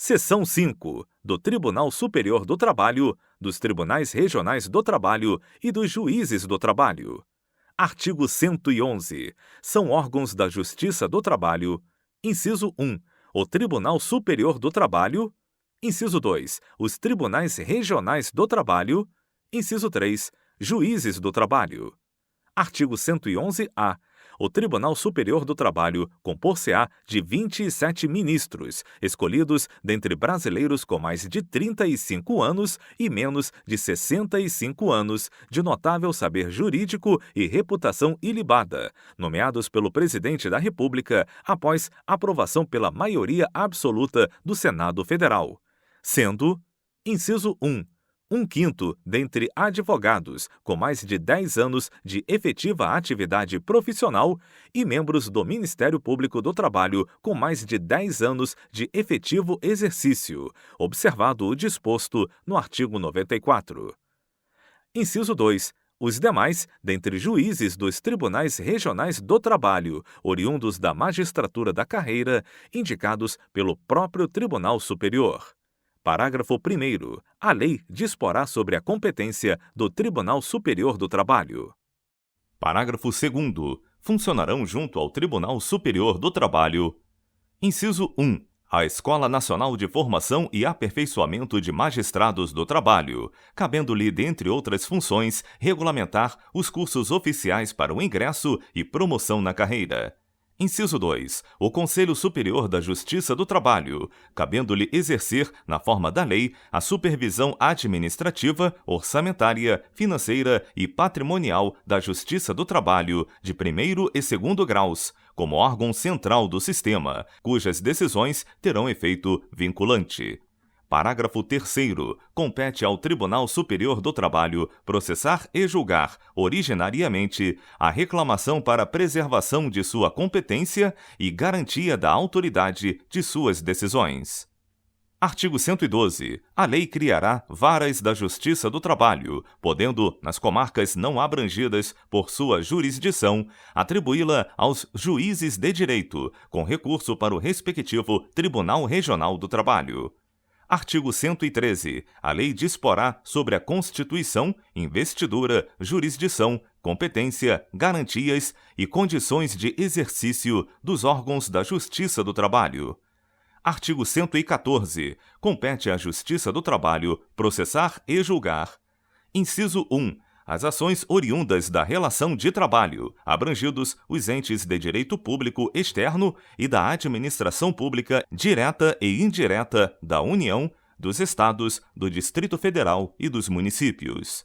Seção 5. Do Tribunal Superior do Trabalho, dos Tribunais Regionais do Trabalho e dos Juízes do Trabalho. Artigo 111. São órgãos da Justiça do Trabalho. Inciso 1. O Tribunal Superior do Trabalho. Inciso 2. Os Tribunais Regionais do Trabalho. Inciso 3. Juízes do Trabalho. Artigo 111-A. O Tribunal Superior do Trabalho compor-se-á de 27 ministros, escolhidos dentre brasileiros com mais de 35 anos e menos de 65 anos, de notável saber jurídico e reputação ilibada, nomeados pelo Presidente da República após aprovação pela maioria absoluta do Senado Federal, sendo: inciso 1. 1/5 dentre advogados com mais de 10 anos de efetiva atividade profissional e membros do Ministério Público do Trabalho com mais de 10 anos de efetivo exercício, observado o disposto no artigo 94. Inciso 2. Os demais, dentre juízes dos Tribunais Regionais do Trabalho, oriundos da magistratura da carreira, indicados pelo próprio Tribunal Superior. Parágrafo 1º. A lei disporá sobre a competência do Tribunal Superior do Trabalho. Parágrafo 2º. Funcionarão junto ao Tribunal Superior do Trabalho. Inciso 1. A Escola Nacional de Formação e Aperfeiçoamento de Magistrados do Trabalho, cabendo-lhe, dentre outras funções, regulamentar os cursos oficiais para o ingresso e promoção na carreira. Inciso 2. O Conselho Superior da Justiça do Trabalho, cabendo-lhe exercer, na forma da lei, a supervisão administrativa, orçamentária, financeira e patrimonial da Justiça do Trabalho, de primeiro e segundo graus, como órgão central do sistema, cujas decisões terão efeito vinculante. Parágrafo 3º. Compete ao Tribunal Superior do Trabalho processar e julgar, originariamente, a reclamação para preservação de sua competência e garantia da autoridade de suas decisões. Artigo 112. A lei criará varas da Justiça do Trabalho, podendo, nas comarcas não abrangidas por sua jurisdição, atribuí-la aos juízes de direito, com recurso para o respectivo Tribunal Regional do Trabalho. Artigo 113. A lei disporá sobre a constituição, investidura, jurisdição, competência, garantias e condições de exercício dos órgãos da Justiça do Trabalho. Artigo 114. Compete à Justiça do Trabalho processar e julgar. Inciso 1. As ações oriundas da relação de trabalho, abrangidos os entes de direito público externo e da administração pública direta e indireta da União, dos Estados, do Distrito Federal e dos municípios.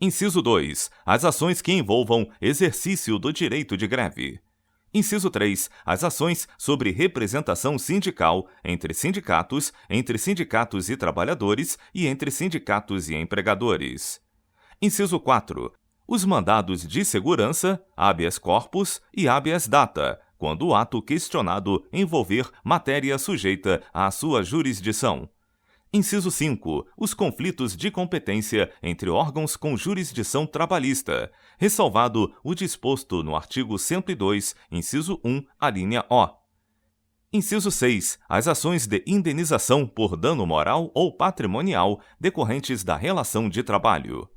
Inciso 2. As ações que envolvam exercício do direito de greve. Inciso 3. As ações sobre representação sindical entre sindicatos e trabalhadores e entre sindicatos e empregadores. Inciso 4. Os mandados de segurança, habeas corpus e habeas data, quando o ato questionado envolver matéria sujeita à sua jurisdição. Inciso 5. Os conflitos de competência entre órgãos com jurisdição trabalhista, ressalvado o disposto no artigo 102, inciso 1, alínea O. Inciso 6. As ações de indenização por dano moral ou patrimonial decorrentes da relação de trabalho.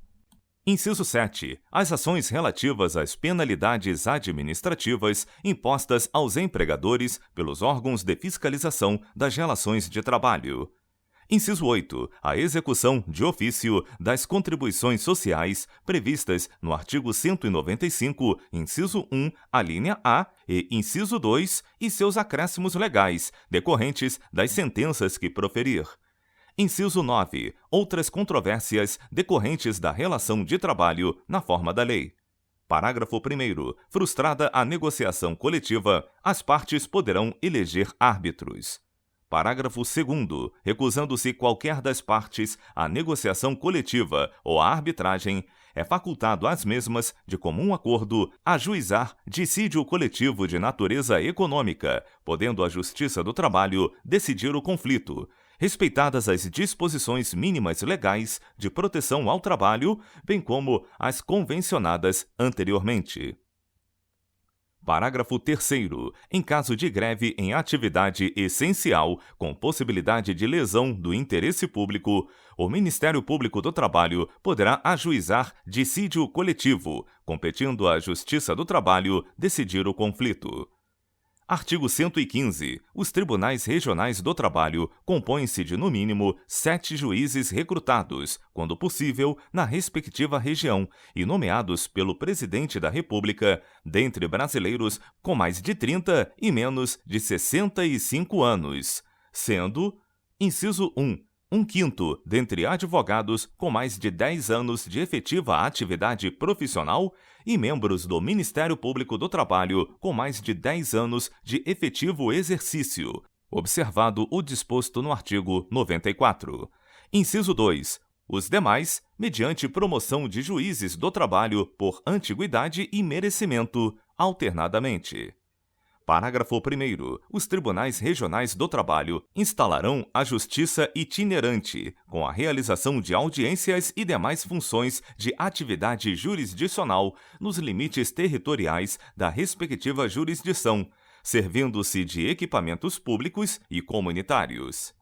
Inciso 7. As ações relativas às penalidades administrativas impostas aos empregadores pelos órgãos de fiscalização das relações de trabalho. Inciso 8. A execução de ofício das contribuições sociais previstas no artigo 195, inciso 1, alínea A e inciso 2 e seus acréscimos legais, decorrentes das sentenças que proferir. Inciso 9. Outras controvérsias decorrentes da relação de trabalho na forma da lei. Parágrafo 1º. Frustrada a negociação coletiva, as partes poderão eleger árbitros. Parágrafo 2º. Recusando-se qualquer das partes à negociação coletiva ou à arbitragem, é facultado às mesmas, de comum acordo, ajuizar dissídio coletivo de natureza econômica, podendo a Justiça do Trabalho decidir o conflito, respeitadas as disposições mínimas legais de proteção ao trabalho, bem como as convencionadas anteriormente. Parágrafo 3º. Em caso de greve em atividade essencial, com possibilidade de lesão do interesse público, o Ministério Público do Trabalho poderá ajuizar dissídio coletivo, competindo à Justiça do Trabalho decidir o conflito. Artigo 115. Os Tribunais Regionais do Trabalho compõem-se de, no mínimo, 7 juízes recrutados, quando possível, na respectiva região e nomeados pelo Presidente da República, dentre brasileiros com mais de 30 e menos de 65 anos, sendo, inciso 1, 1/5 dentre advogados com mais de 10 anos de efetiva atividade profissional e membros do Ministério Público do Trabalho com mais de 10 anos de efetivo exercício, observado o disposto no artigo 94. Inciso 2. Os demais, mediante promoção de juízes do trabalho por antiguidade e merecimento, alternadamente. Parágrafo 1º. Os Tribunais Regionais do Trabalho instalarão a Justiça itinerante, com a realização de audiências e demais funções de atividade jurisdicional nos limites territoriais da respectiva jurisdição, servindo-se de equipamentos públicos e comunitários.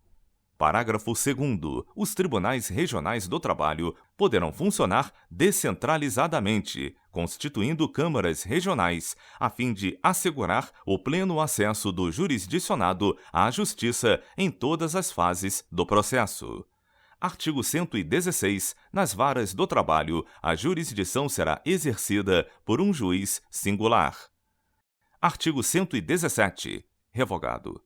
Parágrafo 2º. Os Tribunais Regionais do Trabalho poderão funcionar descentralizadamente, constituindo câmaras regionais, a fim de assegurar o pleno acesso do jurisdicionado à justiça em todas as fases do processo. Artigo 116. Nas varas do trabalho, a jurisdição será exercida por um juiz singular. Artigo 117. Revogado.